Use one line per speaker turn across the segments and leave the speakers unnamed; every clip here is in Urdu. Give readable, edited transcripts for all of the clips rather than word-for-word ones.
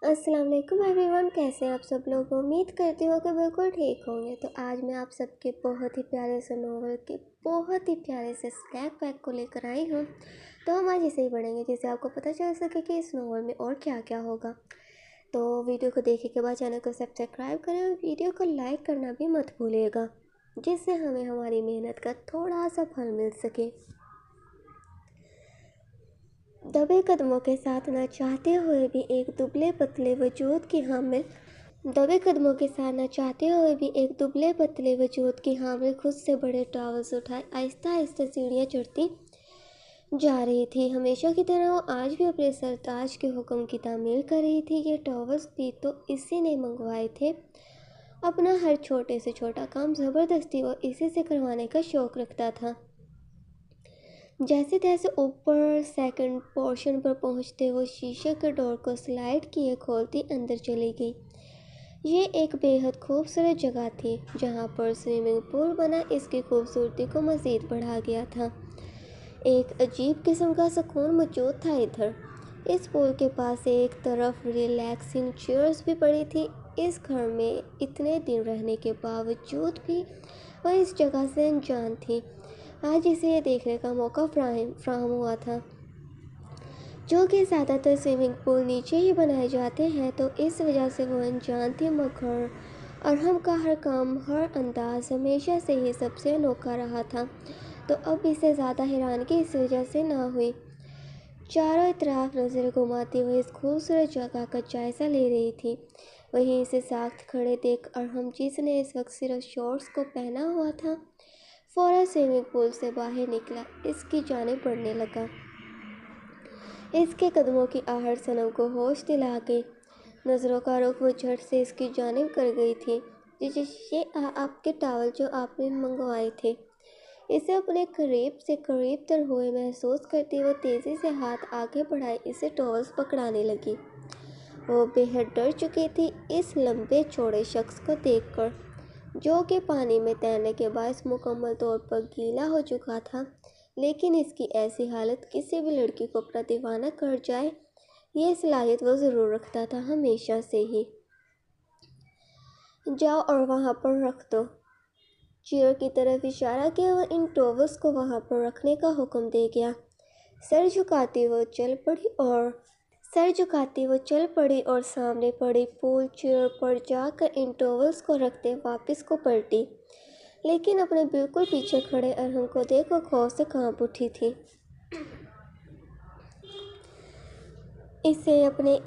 السلام علیکم ایوری ون، کیسے ہیں آپ سب لوگ؟ امید کرتی ہوں کہ بالکل ٹھیک ہوں گے۔ تو آج میں آپ سب کے بہت ہی پیارے سے ناول کے بہت ہی پیارے سے اسنیک پیک کو لے کر آئی ہوں۔ تو ہم آج اسے ہی پڑھیں گے جس سے آپ کو پتہ چل سکے کہ اس ناول میں اور کیا کیا ہوگا۔ تو ویڈیو کو دیکھنے کے بعد چینل کو سبسکرائب کریں اور ویڈیو کو لائک کرنا بھی مت بھولیے گا، جس سے ہمیں ہماری محنت کا تھوڑا سا پھل مل سکے۔ دبے قدموں کے ساتھ نہ چاہتے ہوئے بھی ایک دبلے پتلے وجود کی حامل خود سے بڑے ٹاولز اٹھائے آہستہ آہستہ سیڑھیاں چڑھتی جا رہی تھی۔ ہمیشہ کی طرح وہ آج بھی اپنے سرتاج کے حکم کی تعمیل کر رہی تھی۔ یہ ٹاولز بھی تو اسی نے منگوائے تھے۔ اپنا ہر چھوٹے سے چھوٹا کام زبردستی وہ اسی سے کروانے کا شوق رکھتا تھا۔ جیسے تیسے اوپر سیکنڈ پورشن پر پہنچتے وہ شیشے کے ڈور کو سلائڈ کیے کھولتی اندر چلی گئی۔ یہ ایک بے حد خوبصورت جگہ تھی۔ جہاں پر سوئمنگ پول بنا اس کی خوبصورتی کو مزید بڑھا گیا تھا۔ ایک عجیب قسم کا سکون موجود تھا ادھر۔ اس پول کے پاس ایک طرف ریلیکسنگ چیئرز بھی پڑی تھی۔ اس گھر میں اتنے دن رہنے کے باوجود بھی وہ اس جگہ سے انجان تھی۔ آج اسے یہ دیکھنے کا موقع فراہم ہوا تھا جو کہ زیادہ تر سوئمنگ پول نیچے ہی بنائے جاتے ہیں، تو اس وجہ سے وہ انجان تھی، مگر ارحم کا ہر کام، ہر انداز ہمیشہ سے ہی سب سے انوکھا رہا تھا، تو اب اسے زیادہ حیرانگی اس وجہ سے نہ ہوئی۔ چاروں اطراف نظر گھماتی ہوئے اس خوبصورت جگہ کا جائزہ لے رہی تھی۔ وہیں اسے ساکت کھڑے دیکھ ارحم، جس نے اس وقت صرف شارٹس کو پہنا ہوا تھا، فوراً سوئمنگ پول سے باہر نکلا، اس کی جانب بڑھنے لگا۔ اس کے قدموں کی آہٹ صنم کو ہوش دلا گئی۔ نظروں کا رخ وہ جھٹ سے اس کی جانب کر گئی تھی۔ یہ آپ کے ٹاول جو آپ نے منگوائے تھے۔ اسے اپنے قریب سے قریب تر ہوئے محسوس کرتی وہ تیزی سے ہاتھ آگے بڑھائے اسے ٹاولز پکڑانے لگی۔ وہ بے حد ڈر چکی تھی اس لمبے چوڑے شخص کو دیکھ کر، جو کہ پانی میں تیرنے کے باعث مکمل طور پر گیلا ہو چکا تھا، لیکن اس کی ایسی حالت کسی بھی لڑکی کو اپنا دیوانہ کر جائے، یہ صلاحیت وہ ضرور رکھتا تھا ہمیشہ سے ہی۔ جاؤ اور وہاں پر رکھ دو۔ چیئر کی طرف اشارہ کیا وہ ان ٹاولز کو وہاں پر رکھنے کا حکم دے گیا۔ سر جھکاتی وہ چل پڑی اور سامنے پڑی پول چیئر پر جا کر ان ٹاولز کو رکھتے واپس کو پلٹی، لیکن اپنے بالکل پیچھے کھڑے ارحم کو دیکھ وہ خوف سے کانپ اٹھی تھی۔ اسے اپنے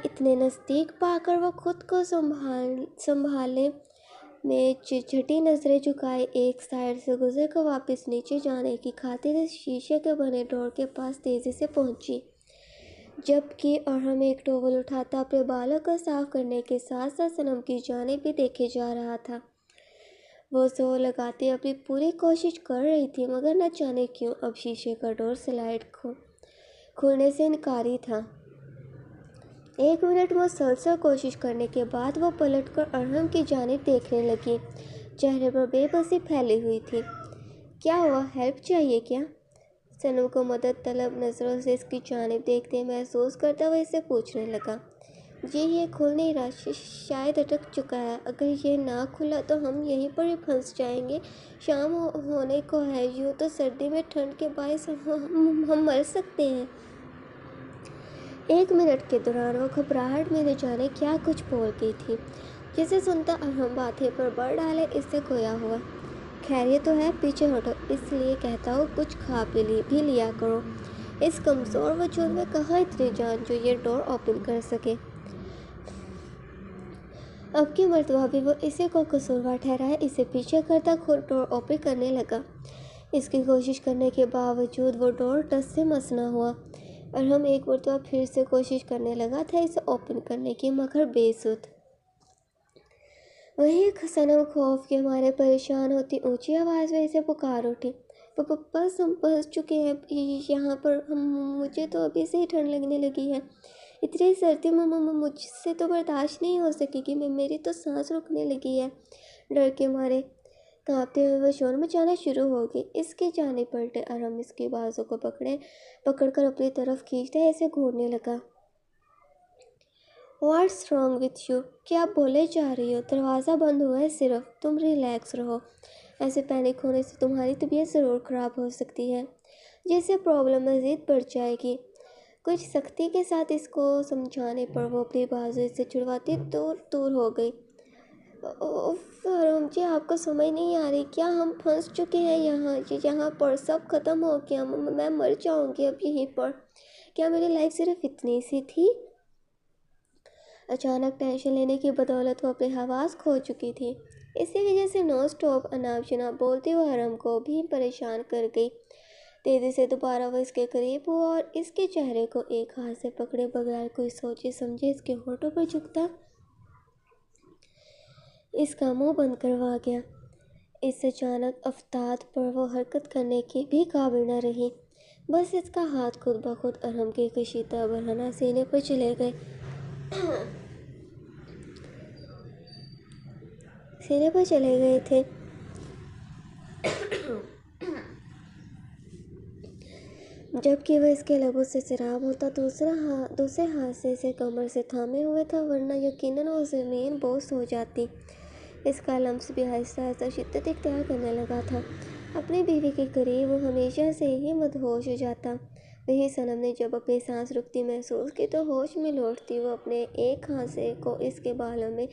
اتنے نزدیک پا کر وہ خود کو سنبھالنے میں جھٹی نظریں جھکائے ایک سائڈ سے گزر کر واپس نیچے جانے کی خاطر اس شیشے کے بنے ڈور کے پاس تیزی سے پہنچی، جبکہ ارحم ایک ٹاول اٹھاتا اپنے بالوں کو صاف کرنے کے ساتھ ساتھ صنم کی جانب بھی دیکھے جا رہا تھا۔ وہ زور لگاتی اپنی پوری کوشش کر رہی تھی، مگر نہ جانے کیوں اب شیشے کا ڈور سلائڈ کھولنے سے انکاری تھا۔ 1 منٹ مسلسل کوشش کرنے کے بعد وہ پلٹ کر ارحم کی جانب دیکھنے لگی۔ چہرے پر بے بسی پھیلی ہوئی تھی۔ کیا ہوا، ہیلپ چاہیے کیا؟ صنم کو مدد طلب نظروں سے اس کی جانب دیکھتے محسوس کرتا وہ اسے پوچھنے لگا۔ جی یہ کھل نہیں رہا، شاید اٹک چکا ہے۔ اگر یہ نہ کھلا تو ہم یہیں پر ہی پھنس جائیں گے۔ شام ہونے کو ہے، یوں تو سردی میں ٹھنڈ کے باعث ہم مر سکتے ہیں۔ 1 منٹ کے دوران وہ گھبراہٹ میں نہ جانے کیا کچھ بول گئی تھی، جسے سنتا ارحم ماتھے پر بر ڈالے اس سے گویا ہوا۔ خیریت تو ہے، پیچھے ہٹو، اس لیے کہتا ہوں کچھ کھا پی بھی لیا کرو۔ اس کمزور وجود میں کہاں اتنی جان جو یہ ڈور اوپن کر سکے۔ اب کی مرتبہ بھی وہ اسی کو قصوروار ٹھہرائے اسے پیچھے کرتا خود ڈور اوپن کرنے لگا۔ اس کی کوشش کرنے کے باوجود وہ ڈور ٹس سے مس نہ ہوا۔ ارحم ایک مرتبہ پھر سے کوشش کرنے لگا تھا اسے اوپن کرنے کی، مگر بے سود۔ وہیں صنم خوف کے مارے پریشان ہوتی اونچی آواز میں اسے پکار اٹھی۔ بس ہم پھنس چکے ہیں یہاں پر، مجھے تو ابھی سے ہی ٹھنڈ لگنے لگی ہے۔ اتنی سردی مجھ سے تو برداشت نہیں ہو سکے گی، میری تو سانس رکنے لگی ہے ڈر کے مارے۔ کانپتے ہوئے وہ شور مچانا شروع ہو گئی۔ اس کی جانب پلٹے ارہم اس کی بازو کو پکڑ کر اپنی طرف کھینچتے اسے گھورنے لگا۔ What's wrong with you? کیا بولے جا رہی ہو؟ دروازہ بند ہوا ہے صرف، تم ریلیکس رہو۔ ایسے پینک ہونے سے تمہاری طبیعت ضرور خراب ہو سکتی ہے، جس سے پرابلم مزید بڑھ جائے گی۔ کچھ سختی کے ساتھ اس کو سمجھانے پر وہ اپنی بازو اس سے چھڑواتی دور ہو گئی۔ ارہم جی، آپ کو سمجھ نہیں آ رہی کیا؟ ہم پھنس چکے ہیں یہاں پر، سب ختم ہو گیا، میں مر جاؤں گی اب یہیں پر۔ کیا میری لائف صرف اتنی سی تھی؟ اچانک ٹینشن لینے کی بدولت وہ اپنے حواس کھو چکی تھی۔ اسی وجہ سے نو اسٹاپ اناب شناب بولتی ہوئے ارہم کو بھی پریشان کر گئی۔ تیزی سے دوبارہ وہ اس کے قریب ہوا اور اس کے چہرے کو ایک ہاتھ سے پکڑے بغیر کوئی سوچے سمجھے اس کے ہونٹوں پر جھکتا اس کا منہ بند کروا گیا۔ اس اچانک افتاد پر وہ حرکت کرنے کی بھی قابل نہ رہی، بس اس کا ہاتھ خود بخود ارہم کے کشیدہ برہنہ سینے پر چلے گئے تھے۔ جبکہ وہ اس کے لبوں سے سراب ہوتا دوسرے ہاتھ سے اسے کمر سے تھامے ہوئے تھا، ورنہ یقیناً وہ زمین بوس ہو جاتی۔ اس کا لمس بھی آہستہ آہستہ شدت اختیار کرنے لگا تھا۔ اپنی بیوی کے قریب وہ ہمیشہ سے ہی مدہوش ہو جاتا۔ وہیں صنم نے جب اپنی سانس رکتی محسوس کی تو ہوش میں لوٹتی وہ اپنے ایک ہاتھ سے کو اس کے بالوں میں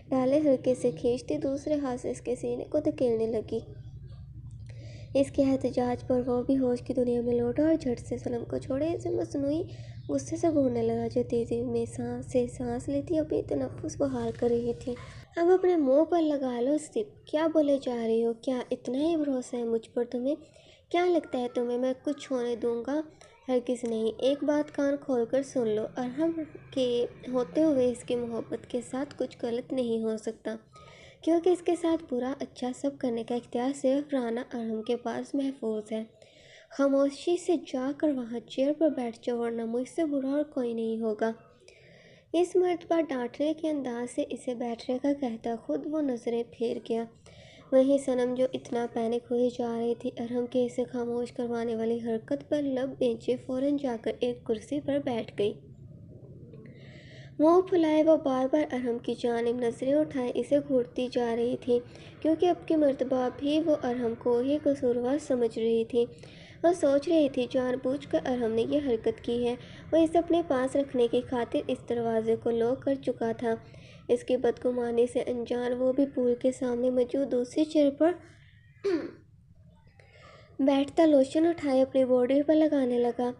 ڈالے ہلکے سے کھینچتی دوسرے ہاتھ سے اس کے سینے کو دھکیلنے لگی۔ اس کے احتجاج پر وہ بھی ہوش کی دنیا میں لوٹا اور جھٹ سے صنم کو چھوڑے اسے مصنوعی غصے سے گھورنے لگا، جو تیزی میں سانس لیتی اپنی تنفس بحال کر رہی تھی۔ اب اپنے منہ پر لگا لو سپ۔ کیا بولے جا رہی ہو؟ کیا اتنا ہی بھروسہ ہے مجھ پر تمہیں؟ کیا لگتا ہے تمہیں میں کچھ ہونے دوں گا؟ ہرگز نہیں۔ ایک بات کان کھول کر سن لو، ارہم کے ہوتے ہوئے اس کی محبت کے ساتھ کچھ غلط نہیں ہو سکتا، کیونکہ اس کے ساتھ برا اچھا سب کرنے کا اختیار صرف رانا ارہم کے پاس محفوظ ہے۔ خاموشی سے جا کر وہاں چیئر پر بیٹھ جاؤ، ورنہ مجھ سے برا اور کوئی نہیں ہوگا۔ اس مرتبہ ڈانٹنے کے انداز سے اسے بیٹھنے کا کہتا خود وہ نظریں پھیر گیا۔ وہیں صنم جو اتنا پینک ہوئی جا رہی تھی ارہم کے اسے خاموش کروانے والی حرکت پر لب بھینچے فوراً جا کر ایک کرسی پر بیٹھ گئی۔ منہ پھلائے وہ بار بار ارہم کی جانب نظریں اٹھائے اسے گھورتی جا رہی تھی، کیونکہ اب کی مرتبہ بھی وہ ارہم کو ہی قصوروار سمجھ رہی تھی۔ وہ سوچ رہی تھی جان بوجھ کر ارہم نے یہ حرکت کی ہے، وہ اسے اپنے پاس رکھنے کی خاطر اس دروازے کو لاک کر چکا تھا۔ اس کی بدگمانی سے انجان وہ بھی پول کے سامنے موجود دوسری چیئر پر بیٹھتا لوشن اٹھائے اپنی باڈی پر لگانے لگا۔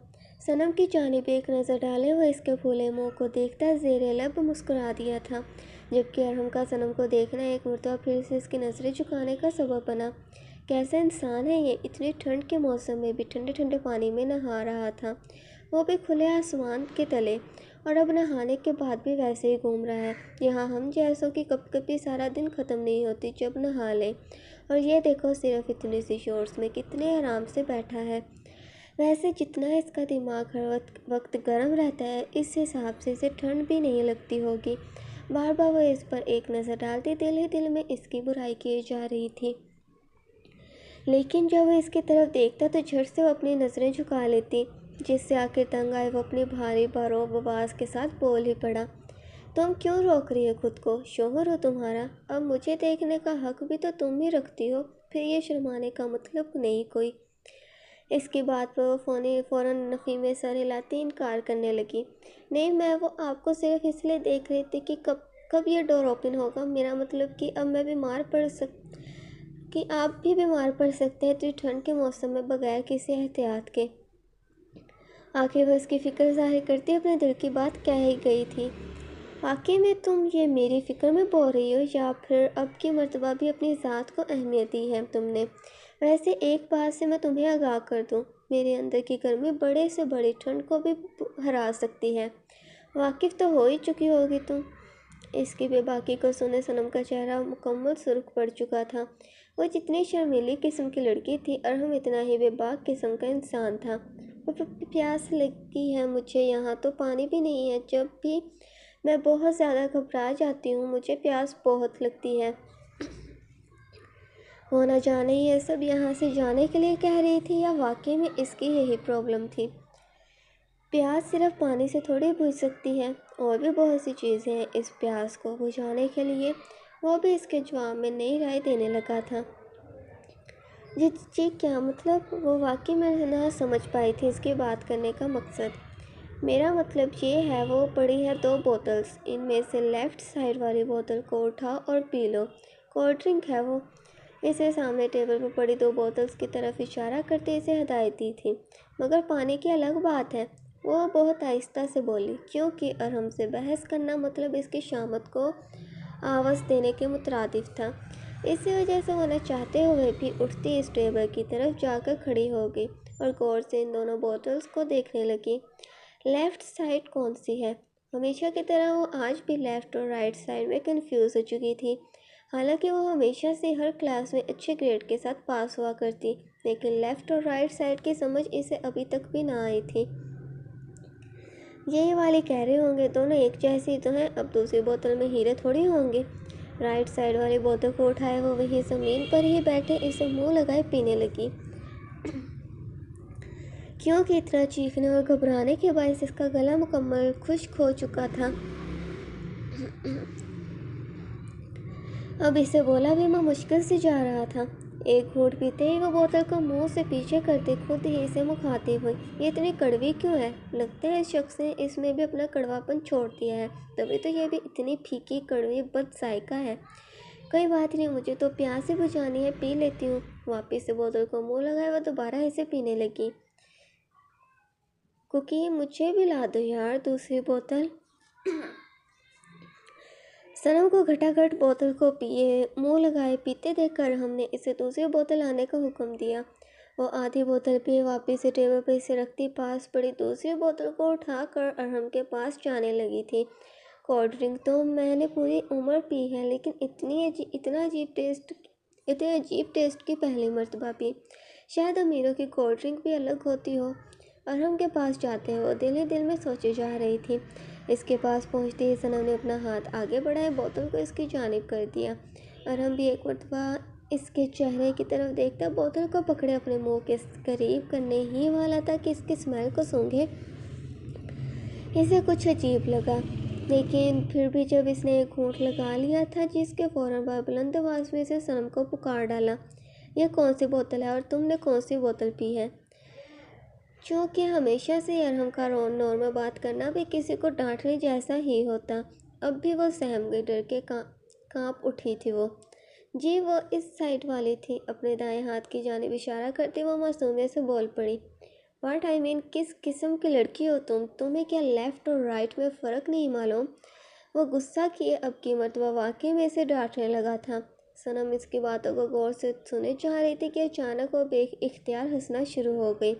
صنم کی جانب ایک نظر ڈالے ہوئے اس کے پھولے منہ کو دیکھتا زیر لب مسکرا دیا تھا، جبکہ ارہم کا صنم کو دیکھنا ایک مرتبہ پھر سے اس کی نظریں جھکانے کا سبب بنا۔ کیسا انسان ہے یہ، اتنی ٹھنڈ کے موسم میں بھی ٹھنڈے ٹھنڈے پانی میں نہا رہا تھا، وہ بھی کھلے آسمان کے تلے، اور اب نہانے کے بعد بھی ویسے ہی گھوم رہا ہے۔ یہاں ہم جیسوں کی کبھی کبھی سارا دن ختم نہیں ہوتی جب نہا لیں، اور یہ دیکھو صرف اتنی سی شورٹس میں کتنے آرام سے بیٹھا ہے۔ ویسے جتنا اس کا دماغ ہر وقت گرم رہتا ہے اس حساب سے اسے ٹھنڈ بھی نہیں لگتی ہوگی۔ بار بار وہ اس پر ایک نظر ڈالتی دل ہی دل میں اس کی برائی کی جا رہی تھی، لیکن جب وہ اس کی طرف دیکھتا تو جھٹ سے وہ اپنی نظریں جھکا لیتی، جس سے آخر تنگ آئے وہ اپنی بھاری بروب آواز کے ساتھ بول ہی پڑا، تم کیوں روک رہی ہو خود کو؟ شوہر ہو تمہارا، اب مجھے دیکھنے کا حق بھی تو تم ہی رکھتی ہو، پھر یہ شرمانے کا مطلب نہیں کوئی۔ اس کی بات پر وہ فوراً نفی میں سر ہلاتی انکار کرنے لگی، نہیں، میں وہ آپ کو صرف اس لیے دیکھ رہی تھی کہ کب یہ ڈور اوپن ہوگا، میرا مطلب کہ اب میں کہ آپ بھی بیمار پڑ سکتے ہیں اتنی ٹھنڈ کے موسم میں بغیر کسی احتیاط کے۔ آخر وہ اس کی فکر ظاہر کرتی اپنے دل کی بات کہہ ہی گئی تھی۔ واقعی میں تم یہ میری فکر میں بول رہی ہو، یا پھر اب کی مرتبہ بھی اپنی ذات کو اہمیت دی ہے تم نے؟ ویسے ایک بات سے میں تمہیں آگاہ کر دوں، میرے اندر کی گرمی بڑے سے بڑی ٹھنڈ کو بھی ہرا سکتی ہے، واقف تو ہو ہی چکی ہوگی تم۔ اس کی بے باکی کو سنے صنم کا چہرہ مکمل سرخ پڑ چکا تھا۔ وہ جتنی شرمیلی قسم کی لڑکی تھی، ارہم اتنا ہی بے باک قسم کا انسان تھا۔ پیاس لگی ہے مجھے، یہاں تو پانی بھی نہیں ہے، جب بھی میں بہت زیادہ گھبرا جاتی ہوں مجھے پیاس بہت لگتی ہے۔ وہ نہ جانے یہ سب یہاں سے جانے کے لیے کہہ رہی تھی یا واقعی میں اس کی یہی پرابلم تھی۔ پیاس صرف پانی سے تھوڑی بجھ سکتی ہے، اور بھی بہت سی چیزیں ہیں اس پیاس کو بجھانے کے لیے۔ وہ بھی اس کے جواب میں نئی رائے دینے لگا تھا۔ جی کیا مطلب؟ وہ واقعی میں نہ سمجھ پائی تھی اس کی بات کرنے کا مقصد۔ میرا مطلب یہ ہے وہ پڑی ہے 2 بوتلز، ان میں سے لیفٹ سائڈ والی بوتل کو اٹھاؤ اور پی لو، کولڈ ڈرنک ہے وہ۔ اسے سامنے ٹیبل پر پڑی 2 بوتلز کی طرف اشارہ کرتے اسے ہدایت دی تھی۔ مگر پانی کی الگ بات ہے، وہ بہت آہستہ سے بولی، کیونکہ ارحم سے بحث کرنا مطلب اس کی شامت کو آواز دینے کے مترادف تھا۔ اسی وجہ سے وہ نہ چاہتے ہوئے بھی اٹھتی اس ٹیبل کی طرف جا کر کھڑی ہو گئی اور غور سے ان دونوں بوتلز کو دیکھنے لگی۔ لیفٹ سائڈ کون سی ہے؟ ہمیشہ کی طرح وہ آج بھی لیفٹ اور رائٹ سائڈ میں کنفیوز ہو چکی تھی۔ حالانکہ وہ ہمیشہ سے ہر کلاس میں اچھے گریڈ کے ساتھ پاس ہوا کرتی، لیکن لیفٹ اور رائٹ سائڈ کی سمجھ اسے ابھی تک بھی نہ آئی تھی۔ یہی والی کہہ رہے ہوں گے، دونوں ایک جیسی تو ہیں، اب دوسری بوتل میں ہیرے تھوڑی ہوں گے۔ رائٹ سائڈ والی بوتل کو اٹھائے وہ وہیں زمین پر ہی بیٹھے اسے منہ لگائے پینے لگی، کیونکہ اتنا چیخنے اور گھبرانے کے باعث اس کا گلا مکمل خشک ہو چکا تھا۔ اب اسے بولا بھی مشکل سے جا رہا تھا۔ ایک گھونٹ پیتے ہی وہ بوتل کو منہ سے پیچھے کرتے خود ہی اسے مخاطب ہوئی، یہ اتنی کڑوی کیوں ہے؟ لگتا ہے اس شخص نے اس میں بھی اپنا کڑوا پن چھوڑ دیا ہے، تبھی تو یہ بھی اتنی پھیکی کڑوی بد ذائقہ ہے۔ کوئی بات نہیں، مجھے تو پیاس ہی بجھانی ہے، پی لیتی ہوں۔ واپس سے بوتل کو منہ لگائے وہ دوبارہ اسے پینے لگی۔ کوکی مجھے بھی لا دو یار دوسری بوتل۔ صنم کو گھٹا-گھٹ بوتل کو منہ لگائے پیتے دیکھ کر ارحم نے اسے دوسری بوتل لانے کا حکم دیا۔ وہ آدھی بوتل پیے واپس سے ٹیبل پر اسے رکھتی پاس پڑی دوسری بوتل کو اٹھا کر ارحم کے پاس جانے لگی تھی۔ کولڈ ڈرنک تو میں نے پوری عمر پی ہے، لیکن اتنے عجیب ٹیسٹ کی پہلی مرتبہ پی۔ شاید امیروں کی کولڈ ڈرنک بھی الگ ہوتی ہو۔ ارحم کے پاس جاتے ہوئے وہ دل ہی دل میں سوچے جا رہی تھی۔ اس کے پاس پہنچتے ہی صنم نے اپنا ہاتھ آگے بڑھائے بوتل کو اس کی جانب کر دیا۔ ارحم بھی ایک مرتبہ اس کے چہرے کی طرف دیکھتا بوتل کو پکڑے اپنے منہ کے قریب کرنے ہی والا تھا کہ اس کی اسمیل کو سونگھے۔ اسے کچھ عجیب لگا، لیکن پھر بھی جب اس نے ایک گھونٹ لگا لیا تھا جس کے فوراً بعد بلند آواز میں اسے صنم کو پکار ڈالا، یہ کون سی بوتل ہے اور تم نے کون سی بوتل پی ہے؟ چونکہ ہمیشہ سے ارحم کا نورمل بات کرنا بھی کسی کو ڈانٹنے جیسا ہی ہوتا، اب بھی وہ سہم گئی، ڈر کے کانپ اٹھی تھی وہ۔ جی وہ اس سائڈ والی تھی۔ اپنے دائیں ہاتھ کی جانب اشارہ کرتے وہ معصومیت سے بول پڑی۔ واٹ آئی مین، کس قسم کی لڑکی ہو تم؟ تمہیں کیا لیفٹ اور رائٹ میں فرق نہیں معلوم؟ وہ غصہ کیے اب کی مرتبہ واقعی میں اسے ڈانٹنے لگا تھا۔ صنم اس کی باتوں کو غور سے سنے جا رہی تھی کہ اچانک وہ بے اختیار ہنسنا شروع ہو گئی۔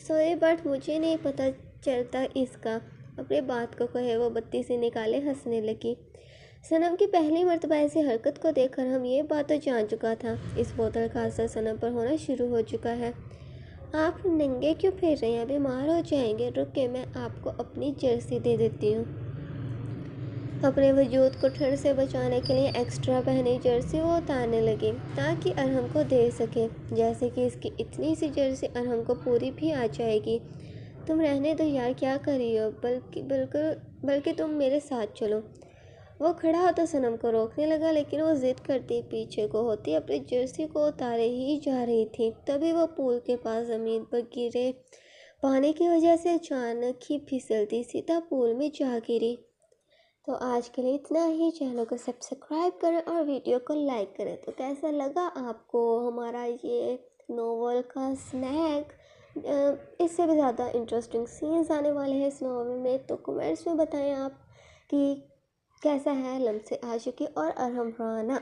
سوری بٹ مجھے نہیں پتہ چلتا اس کا، اپنی بات کو کہے وہ بتی سے نکالے ہنسنے لگی۔ صنم کی پہلی مرتبہ ایسی حرکت کو دیکھ کر ہم یہ بات تو جان چکا تھا، اس بوتل کا اثر صنم پر ہونا شروع ہو چکا ہے۔ آپ ننگے کیوں پھر رہے ہیں؟ بیمار ہو جائیں گے، رکے میں آپ کو اپنی جرسی دے دیتی ہوں۔ اپنے وجود کو ٹھنڈ سے بچانے کے لیے ایکسٹرا پہنی جرسی وہ اتارنے لگی تاکہ ارحم کو دے سکے، جیسے کہ اس کی اتنی سی جرسی ارحم کو پوری بھی آ جائے گی۔ تم رہنے دو یار، کیا کر رہی ہو؟ بلکہ تم میرے ساتھ چلو۔ وہ کھڑا ہوتا صنم کو روکنے لگا، لیکن وہ ضد کرتی پیچھے کو ہوتی اپنی جرسی کو اتارے ہی جا رہی تھی۔ تبھی وہ پول کے پاس زمین پر گرے پانی کی وجہ سے اچانک ہی پھسلتی سیدھا پول میں جا گری۔ تو آج کے لیے اتنا ہی، چینل کو سبسکرائب کریں اور ویڈیو کو لائک کریں۔ تو کیسا لگا آپ کو ہمارا یہ ناول کا سنیک؟ اس سے بھی زیادہ انٹرسٹنگ سینز آنے والے ہیں اس ناول میں، تو کمنٹس میں بتائیں آپ کہ کیسا ہے لمسے عاشقی اور ارحم رعنا۔